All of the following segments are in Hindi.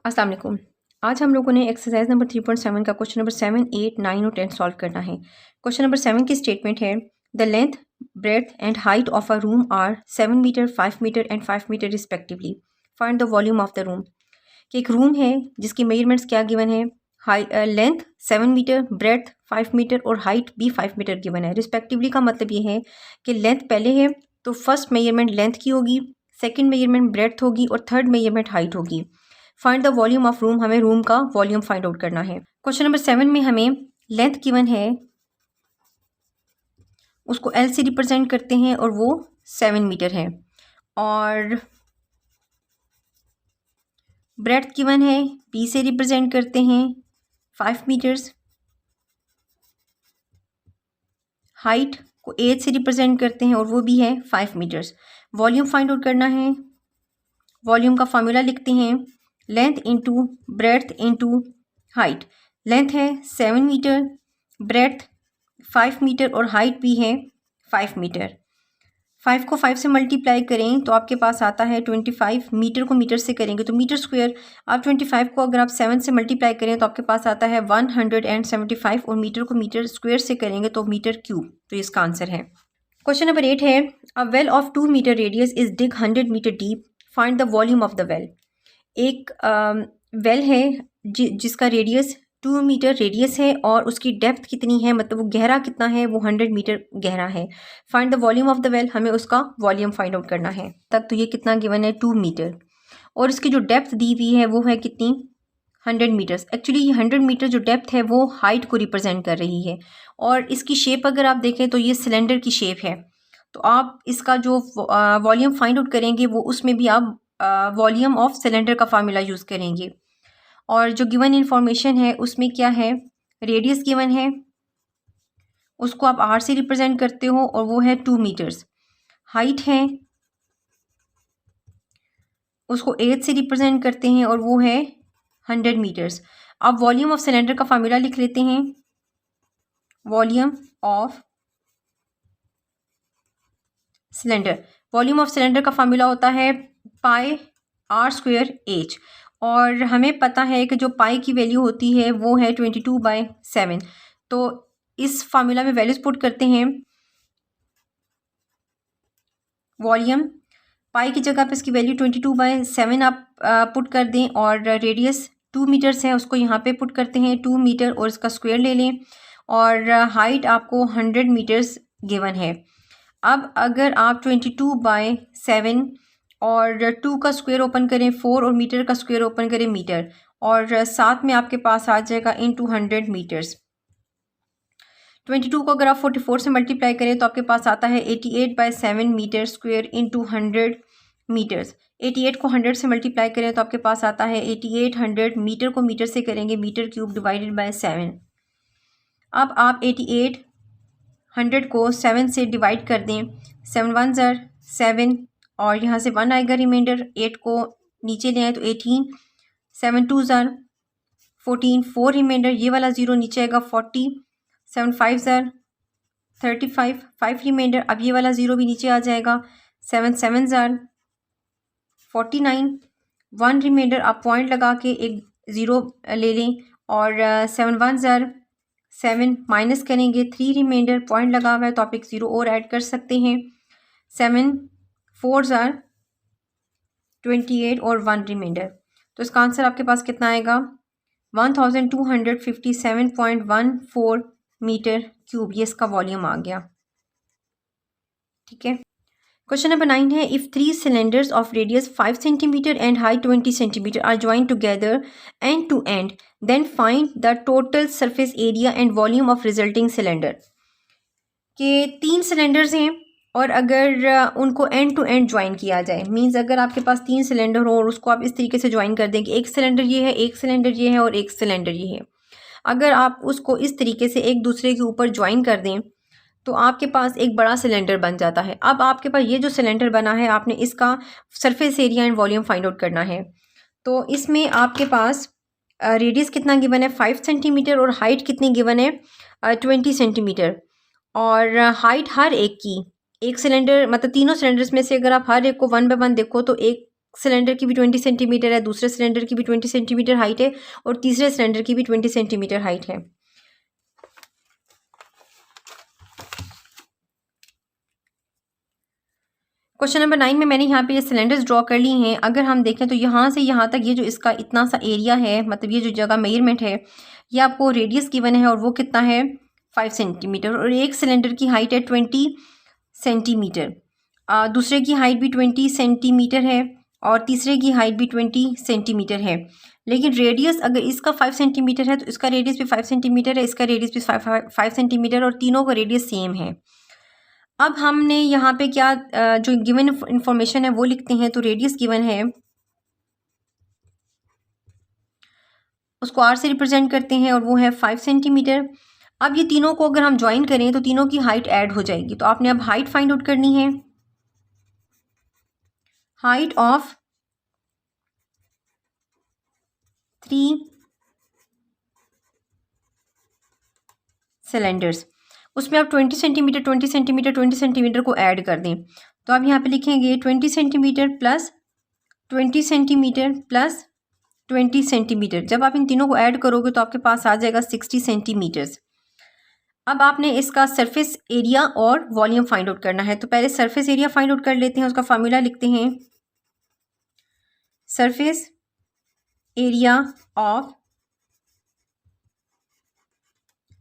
अस्सलाम वालेकुम। आज हम लोगों ने एक्सरसाइज नंबर 3.7 का क्वेश्चन नंबर 7, 8, 9 और 10 सॉल्व करना है। क्वेश्चन नंबर 7 की स्टेटमेंट है the length breadth and height of a room are 7 metre 5 metre and 5 metre respectively. Find the volume of the room. कि एक रूम है जिसकी मेजरमेंट्स क्या गिवन है, लेंथ 7 मीटर, ब्रेथ 5 मीटर और हाइट भी 5 मीटर गिवन है। रिस्पेक्टिवली का मतलब ये है कि लेंथ पहले है तो फर्स्ट मेजरमेंट लेंथ की होगी, सेकंड मेजरमेंट ब्रेथ होगी और थर्ड मेजरमेंट हाइट होगी। Find the volume of room, हमें रूम का वॉल्यूम फाइंड आउट करना है। क्वेश्चन नंबर 7 में हमें लेंथ गिवन है, उसको एल से रिप्रेजेंट करते हैं और वो 7 मीटर है। और ब्रेथ गिवन है, बी से रिप्रेजेंट करते हैं 5 मीटर्स। हाइट को एच से रिप्रेजेंट करते हैं और वो भी है 5 मीटर्स। वॉल्यूम फाइंड आउट करना है। वॉल्यूम का फॉर्मूला लिखते हैं, length into breadth into height. Length है 7 मीटर, ब्रेथ 5 मीटर और हाइट भी है 5 मीटर। 5 को 5 से मल्टीप्लाई करें तो आपके पास आता है 25। मीटर को मीटर से करेंगे तो मीटर स्क्वायर। आप 25 को अगर आप 7 से मल्टीप्लाई करें तो आपके पास आता है 175 और मीटर को मीटर स्क्वायर से करेंगे तो मीटर क्यूब। तो इसका आंसर है। क्वेश्चन नंबर 8 है a well of 2 metre radius is dig 100 metre deep, find the volume of the well. एक वेल है जिसका रेडियस 2 मीटर रेडियस है और उसकी डेप्थ कितनी है, मतलब वो गहरा कितना है, वो 100 मीटर गहरा है। Find the volume of the well, हमें उसका वॉल्यूम फाइंड आउट करना है। तक तो ये कितना गिवन है 2 मीटर और इसकी जो डेप्थ दी हुई है वो है कितनी 100 मीटर्स। एक्चुअली ये 100 मीटर जो डेप्थ है वो हाइट को रिप्रेजेंट कर रही है और इसकी शेप अगर आप देखें तो ये सिलेंडर की शेप है। तो आप इसका जो वॉल्यूम फाइंड आउट करेंगे वो उसमें भी आप वॉल्यूम ऑफ सिलेंडर का फार्मूला यूज़ करेंगे। और जो गिवन इंफॉर्मेशन है उसमें क्या है, रेडियस गिवन है, उसको आप आर से रिप्रेजेंट करते हो और वो है 2 मीटर्स। हाइट है, उसको एच से रिप्रेजेंट करते हैं और वो है 100 मीटर्स। अब वॉल्यूम ऑफ सिलेंडर का फार्मूला लिख लेते हैं। Volume of cylinder, volume of cylinder का फार्मूला होता है पाई आर स्क्वायर एच और हमें पता है कि जो पाई की वैल्यू होती है वो है 22/7। तो इस फार्मूला में वैल्यूज पुट करते हैं। वॉल्यूम पाई की जगह पे इसकी वैल्यू 22/7 आप पुट कर दें और रेडियस 2 मीटर्स है उसको यहाँ पे पुट करते हैं 2 मीटर और इसका स्क्वायर ले लें और हाइट आपको 100 मीटर्स गिवन है। अब अगर आप 22/7 और 2 का स्क्वायर ओपन करें 4 और मीटर का स्क्वायर ओपन करें मीटर और साथ में आपके पास आ जाएगा इनटू 100 मीटर्स। 22 को अगर आप 44 से मल्टीप्लाई करें तो आपके पास आता है 88/7 मीटर स्क्वायर इंटू 100 मीटर्स। 88 को 100 से मल्टीप्लाई करें तो आपके पास आता है 8800। मीटर को मीटर से करेंगे मीटर क्यूब डिवाइडेड बाय 7। अब आप 8800 को 7 से डिवाइड कर दें, 7 1 ज़र 7 और यहाँ से 1 आएगा रिमाइंडर। 8 को नीचे ले आए तो 18, 7 2 ज़र 14, 4 रिमाइंडर, ये वाला 0 नीचे आएगा 40, 7 5 ज़र 35, 5 रिमाइंडर। अब ये वाला 0 भी नीचे आ जाएगा, 7 7 ज़र 49, 1 रिमाइंडर। आप पॉइंट लगा के एक 0 ले लें और 7 1 ज़र 7 माइनस करेंगे, 3 रिमाइंडर, पॉइंट लगा हुआ है तो आप एक 0 और ऐड कर सकते हैं। 7 4 ज़र 28 और 1 रिमाइंडर। तो इसका आंसर आपके पास कितना आएगा 1257.14 मीटर क्यूब। ये इसका वॉल्यूम आ गया। ठीक है। क्वेश्चन नंबर 9 है if 3 cylinders of radius 5 centimetre and height 20 centimetre are joint together end to end, then find the total surface area and volume of resulting cylinder. के 3 सिलेंडर्स हैं और अगर उनको एंड टू एंड ज्वाइन किया जाए, मींस अगर आपके पास 3 सिलेंडर हो और उसको आप इस तरीके से ज्वाइन कर दें कि एक सिलेंडर ये है, एक सिलेंडर ये है और एक सिलेंडर ये है। अगर आप उसको इस तरीके से एक दूसरे के ऊपर ज्वाइन कर दें तो आपके पास एक बड़ा सिलेंडर बन जाता है। अब आपके पास ये जो सिलेंडर बना है आपने इसका surface area and volume find out करना है। तो इसमें आपके पास रेडियस कितना गिवन है 5 सेंटीमीटर और हाइट कितनी गिवन है 20 सेंटीमीटर। और हाइट हर एक की, एक सिलेंडर मतलब तीनों सिलेंडर्स में से अगर आप हर एक को 1 बाय 1 देखो तो एक सिलेंडर की भी 20 सेंटीमीटर है, दूसरे सिलेंडर की भी 20 सेंटीमीटर हाइट है और तीसरे सिलेंडर की भी 20 सेंटीमीटर हाइट है। क्वेश्चन नंबर 9 में मैंने यहाँ पे ये सिलेंडर्स ड्रॉ कर ली हैं। अगर हम देखें तो यहाँ से यहाँ तक ये जो इसका इतना सा एरिया है, मतलब ये जो जगह मेजरमेंट है, ये आपको रेडियस गिवन है और वो कितना है 5 सेंटीमीटर, और एक सिलेंडर की हाइट है 20 सेंटीमीटर, दूसरे की हाइट भी 20 सेंटीमीटर है और तीसरे की हाइट भी 20 सेंटीमीटर है। लेकिन रेडियस अगर इसका 5 सेंटीमीटर है तो इसका रेडियस भी 5 सेंटीमीटर है, इसका रेडियस भी 5 सेंटीमीटर, और तीनों का रेडियस सेम है। अब हमने यहाँ पे क्या जो गिवन इंफॉर्मेशन है वो लिखते हैं। तो रेडियस गिवन है, उसको आर से रिप्रेजेंट करते हैं और वो है 5 सेंटीमीटर। अब ये तीनों को अगर हम ज्वाइन करें तो तीनों की हाइट ऐड हो जाएगी। तो आपने अब हाइट फाइंड आउट करनी है। हाइट ऑफ 3 सिलेंडर्स, उसमें आप 20 सेंटीमीटर 20 सेंटीमीटर 20 सेंटीमीटर को ऐड कर दें। तो आप यहाँ पे लिखेंगे 20 centimetre plus 20 centimetre plus 20 centimetre. जब आप इन तीनों को ऐड करोगे तो आपके पास आ जाएगा 60 सेंटीमीटर्स। अब आपने इसका सरफेस एरिया और वॉल्यूम फाइंड आउट करना है। तो पहले सरफेस एरिया फाइंड आउट कर लेते हैं। उसका फार्मूला लिखते हैं, सरफेस एरिया ऑफ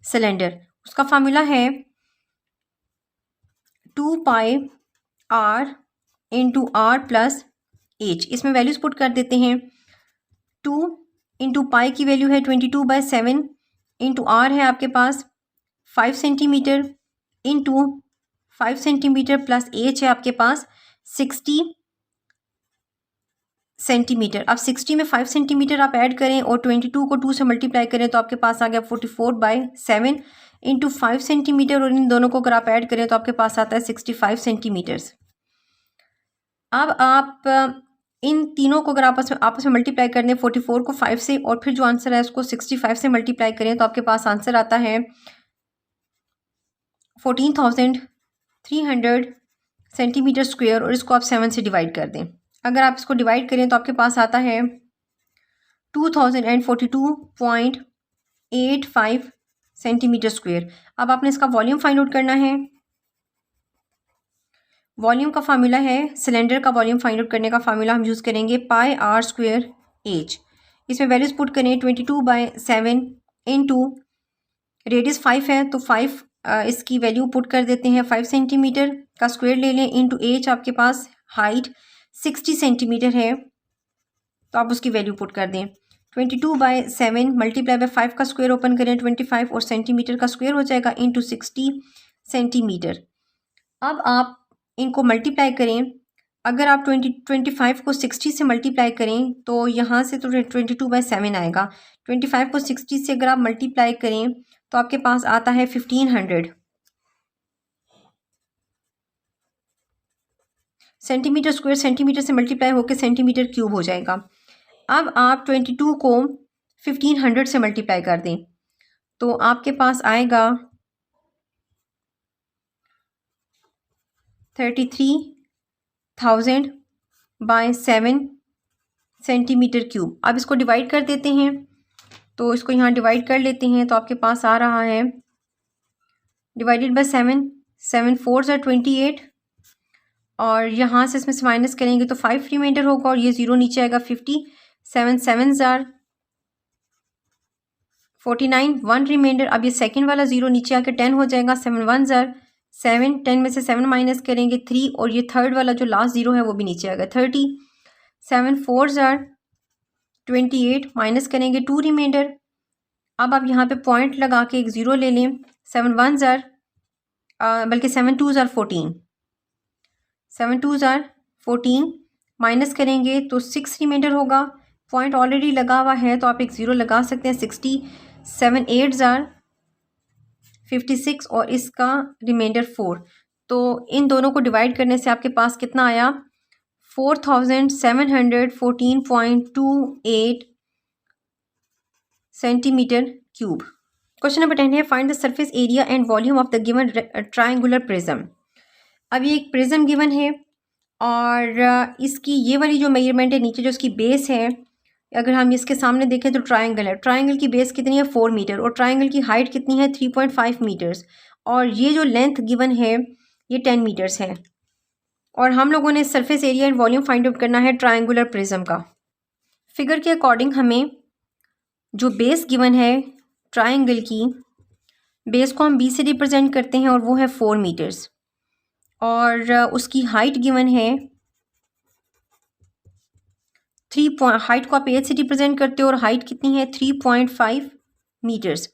सिलेंडर, उसका फार्मूला है 2 pi r into r plus h. इसमें वैल्यूज पुट कर देते हैं। 2 इंटू पाई की वैल्यू है 22/7 इंटू आर है आपके पास 5 centimetre into 5 centimetre plus H है आपके पास 60 सेंटीमीटर। अब 60 में 5 सेंटीमीटर आप ऐड करें और 22 को 2 से मल्टीप्लाई करें तो आपके पास आ गया 44/7 इंटू 5 सेंटीमीटर, और इन दोनों को अगर आप ऐड करें तो आपके पास आता है 65 सेंटीमीटर्स। अब आप इन तीनों को अगर आपस में मल्टीप्लाई कर दें 44 को 5 से, और फिर जो आंसर है उसको 65 से मल्टीप्लाई करें तो आपके पास आंसर आता है 14,300 सेंटीमीटर स्क्वायर, और इसको आप 7 से डिवाइड कर दें। अगर आप इसको डिवाइड करें तो आपके पास आता है 2042.85 सेंटीमीटर स्क्वायर। अब आपने इसका वॉल्यूम फाइंड आउट करना है। वॉल्यूम का फार्मूला है, सिलेंडर का वॉल्यूम फाइंड आउट करने का फार्मूला हम यूज़ करेंगे पाई आर स्क्वायर एच। इसमें वैल्यूज पुट करें 22/7 इंटू रेडियस 5 है तो 5 इसकी वैल्यू पुट कर देते हैं 5 सेंटीमीटर का स्क्वायर ले लें इंटू एच, आपके पास हाइट 60 सेंटीमीटर है तो आप उसकी वैल्यू पुट कर दें। 22/7 मल्टीप्लाई बाय 5 का स्क्वायर ओपन करें 25 और सेंटीमीटर का स्क्वायर हो जाएगा इंटू 60 सेंटीमीटर। अब आप इनको मल्टीप्लाई करें। अगर आप 25 को 60 से मल्टीप्लाई करें तो यहाँ से तो 22/7 आएगा। 25 को 60 से अगर आप मल्टीप्लाई करें तो आपके पास आता है 1500 सेंटीमीटर स्क्वायर। सेंटीमीटर से मल्टीप्लाई होकर सेंटीमीटर क्यूब हो जाएगा। अब आप 22 को 1500 से मल्टीप्लाई कर दें तो आपके पास आएगा 33,000/7 सेंटीमीटर क्यूब। अब इसको डिवाइड कर देते हैं। तो इसको यहाँ डिवाइड कर लेते हैं तो आपके पास आ रहा है डिवाइडेड बाय 7, 7 4 are 28, और यहाँ से इसमें से माइनस करेंगे तो 5 रिमाइंडर होगा और ये 0 नीचे आएगा 50, 7 7 are 49, 1 रिमाइंडर। अब ये सेकंड वाला 0 नीचे आकर 10 हो जाएगा, 7 1 are 7, 10 में से 7 माइनस करेंगे 3, और ये थर्ड वाला जो लास्ट 0 है वो भी नीचे आएगा 30, 7 4 are 28, माइनस करेंगे 2 रिमाइंडर। अब आप यहाँ पे पॉइंट लगा के एक 0 ले लें। 7 1 are बल्कि 7 2 are 14, 7 2 are 14, माइनस करेंगे तो 6 रिमाइंडर होगा। पॉइंट ऑलरेडी लगा हुआ है तो आप एक 0 लगा सकते हैं। 60, 7 8 are 56 और इसका रिमाइंडर 4। तो इन दोनों को डिवाइड करने से आपके पास कितना आया 4714.28 सेंटीमीटर क्यूब। क्वेश्चन नंबर 10 है, find the surface area and volume of the given triangular prism. अब ये एक प्रिज्म गिवन है और इसकी ये वाली जो मेजरमेंट है नीचे जो इसकी बेस है, अगर हम इसके सामने देखें तो ट्रायंगल है, ट्रायंगल की बेस कितनी है 4 मीटर और ट्रायंगल की हाइट कितनी है 3.5 मीटर्स और ये जो लेंथ गिवन है ये 10 मीटर्स है। और हम लोगों ने surface area and volume find out करना है ट्रायंगुलर प्रिज्म का। फिगर के अकॉर्डिंग हमें जो बेस गिवन है ट्रायंगल की, बेस को हम बी से रिप्रेजेंट करते हैं और वो है 4 मीटर्स और उसकी हाइट गिवन है हाइट को आप ए से रिप्रेजेंट करते हो और हाइट कितनी है 3.5 मीटर्स।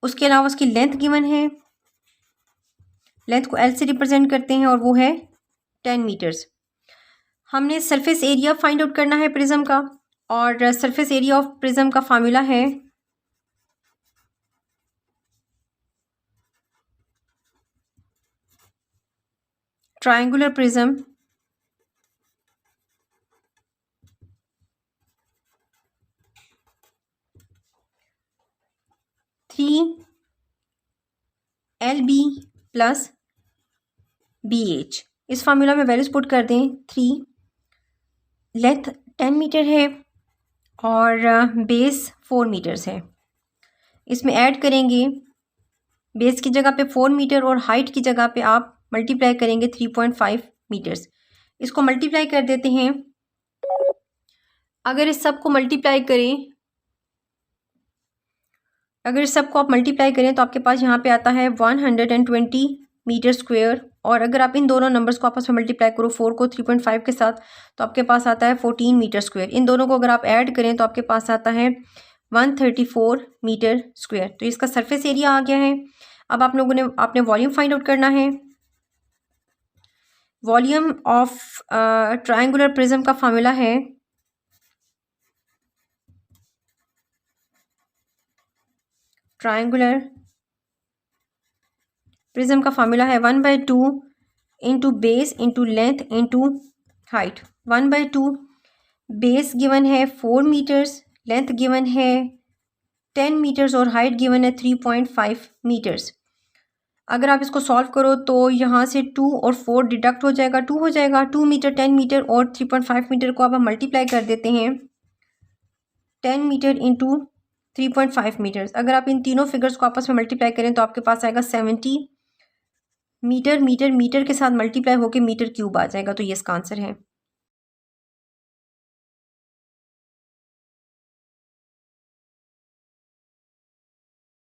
उसके अलावा उसकी लेंथ गिवन है, लेंथ को एल से रिप्रेजेंट करते हैं और वो है 10 मीटर्स। हमने सरफेस एरिया फाइंड आउट करना है प्रिज्म का और सरफेस एरिया ऑफ प्रिज्म का फार्मूला है triangular prism LB plus BH। इस फार्मूला में वैल्यूज पुट कर दें। 3 लेंथ 10 मीटर है और बेस 4 मीटर्स है। इसमें ऐड करेंगे बेस की जगह पे 4 मीटर और हाइट की जगह पे आप मल्टीप्लाई करेंगे 3.5 मीटर्स। इसको मल्टीप्लाई कर देते हैं। अगर इस सब को मल्टीप्लाई करें, अगर इस सब को आप मल्टीप्लाई करें तो आपके पास यहाँ पे आता है 120 मीटर स्क्वायर और अगर आप इन दोनों नंबर्स को आपस में मल्टीप्लाई करो 4 को 3.5 के साथ तो आपके पास आता है 14 मीटर स्क्वायर। इन दोनों को अगर आप ऐड करें तो आपके पास आता है 134 मीटर स्क्वायर। तो इसका सरफेस एरिया आ गया है। अब आप लोगों ने आपने वॉल्यूम फाइंड आउट करना है। वॉल्यूम ऑफ ट्रायंगुलर प्रिज्म का फार्मूला है ट्रायंगुलर प्रिज्म का फार्मूला है 1/2 into base into length into height. 1/2 base given है 4 मीटर्स, लेंथ गिवन है 10 मीटर्स और हाइट गिवन है 3.5 मीटर्स। अगर आप इसको सॉल्व करो तो यहाँ से 2 और 4 डिडक्ट हो जाएगा, 2 हो जाएगा। 2 मीटर 10 मीटर और 3.5 मीटर को आप मल्टीप्लाई कर देते हैं 10 मीटर इंटू 3.5 मीटर्स। अगर आप इन तीनों फिगर्स को आपस में मल्टीप्लाई करें तो आपके पास आएगा 70 मीटर। मीटर मीटर के साथ मल्टीप्लाई होकर मीटर क्यूब आ जाएगा। तो ये इसका आंसर है।